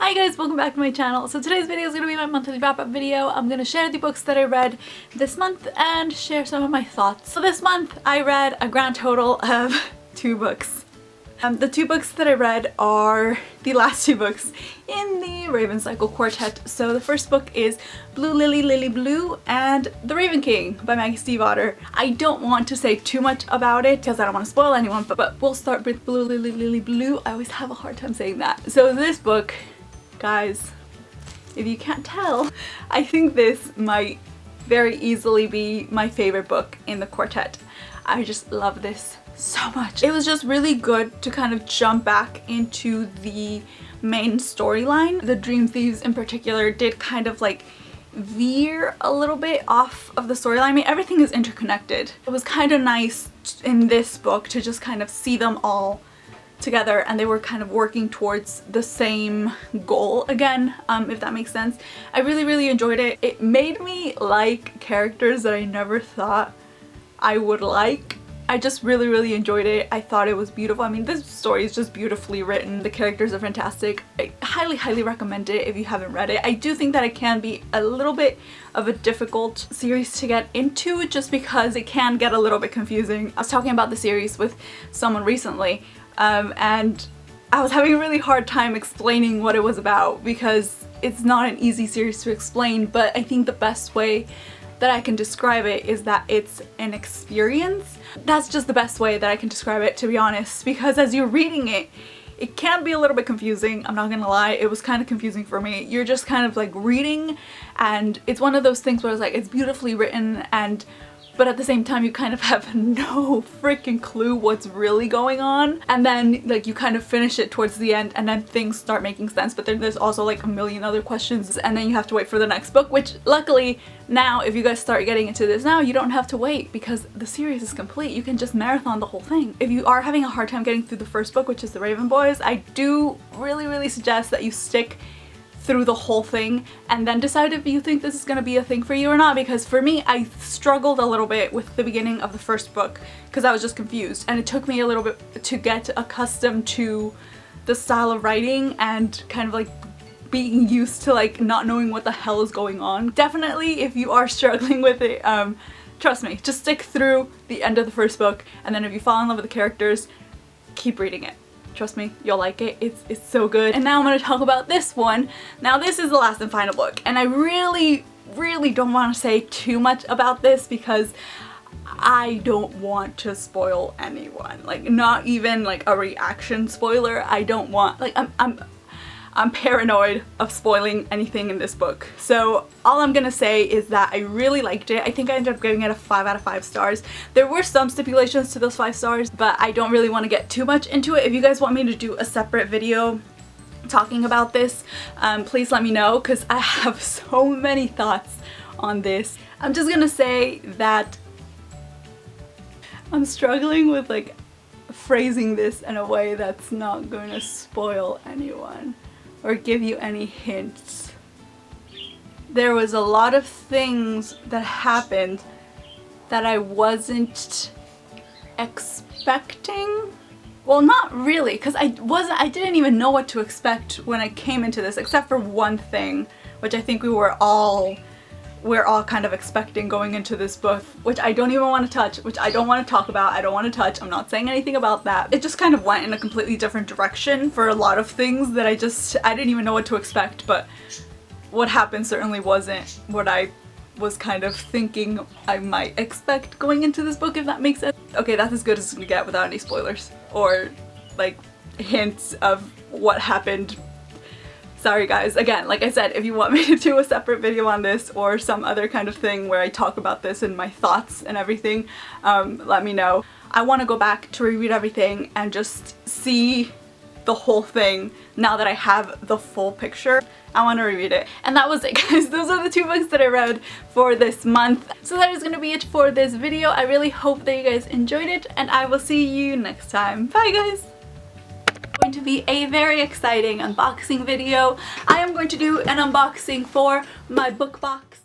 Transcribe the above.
Hi guys, welcome back to my channel. So today's video is going to be my monthly wrap-up video. I'm going to share the books that I read this month and share some of my thoughts. So this month I read a grand total of 2 books. The 2 books that I read are the last 2 books in the Raven Cycle Quartet. So the first book is Blue Lily Lily Blue and The Raven King by Maggie Stiefvater. I don't want to say too much about it because I don't want to spoil anyone, but we'll start with Blue Lily Lily Blue. I always have a hard time saying that. So this book, guys, if you can't tell, I think this might very easily be my favorite book in the quartet. I just love this so much. It was just really good to kind of jump back into the main storyline. The Dream Thieves in particular did kind of like veer a little bit off of the storyline. I mean, everything is interconnected. It was kind of nice in this book to just kind of see them all together and they were kind of working towards the same goal again, if that makes sense. I really enjoyed it. It made me like characters that I never thought I would like. I just really enjoyed it. I thought it was beautiful. I mean, this story is just beautifully written. The characters are fantastic. I highly recommend it if you haven't read it. I do think that it can be a little bit of a difficult series to get into just because it can get a little bit confusing. I was talking about the series with someone recently and I was having a really hard time explaining what it was about because it's not an easy series to explain, but I think the best way that I can describe it is that it's an experience. That's just the best way that I can describe it, to be honest, because as you're reading it, it can be a little bit confusing. I'm not gonna lie, it was kind of confusing for me. You're just kind of like reading and it's one of those things where it's like, it's beautifully written but at the same time you kind of have no freaking clue what's really going on, and then like you kind of finish it towards the end and then things start making sense, but then there's also like a million other questions and then you have to wait for the next book, which luckily now if you guys start getting into this now, you don't have to wait because the series is complete. You can just marathon the whole thing. If you are having a hard time getting through the first book, which is The Raven Boys, I do really suggest that you stick through the whole thing and then decide if you think this is going to be a thing for you or not, because for me I struggled a little bit with the beginning of the first book because I was just confused and it took me a little bit to get accustomed to the style of writing and kind of like being used to like not knowing what the hell is going on. Definitely if you are struggling with it, trust me, just stick through the end of the first book and then if you fall in love with the characters, keep reading it. Trust me, you'll like it. It's so good. And now I'm going to talk about this one. Now this is the last and final book and I really don't want to say too much about this because I don't want to spoil anyone. Like not even like a reaction spoiler. I don't want, like I'm paranoid of spoiling anything in this book. So all I'm gonna say is that I really liked it. I think I ended up giving it a 5 out of 5 stars. There were some stipulations to those 5 stars, but I don't really want to get too much into it. If you guys want me to do a separate video talking about this, please let me know because I have so many thoughts on this. I'm just gonna say that I'm struggling with like phrasing this in a way that's not going to spoil anyone or give you any hints. There was a lot of things that happened that I wasn't expecting. Well, not really, because I didn't even know what to expect when I came into this, except for one thing, which I think we're all kind of expecting going into this book, which I don't even want to touch, which I don't want to talk about, I don't want to touch, I'm not saying anything about that. It just kind of went in a completely different direction for a lot of things that I didn't even know what to expect, but what happened certainly wasn't what I was kind of thinking I might expect going into this book, if that makes sense. Okay, that's as good as it's gonna get without any spoilers or like hints of what happened. Sorry guys, again, like I said, if you want me to do a separate video on this or some other kind of thing where I talk about this and my thoughts and everything, let me know. I want to go back to reread everything and just see the whole thing now that I have the full picture. I want to reread it. And that was it guys, those are the 2 books that I read for this month. So that is going to be it for this video. I really hope that you guys enjoyed it and I will see you next time. Bye guys! Going to be a very exciting unboxing video. I am going to do an unboxing for my book box.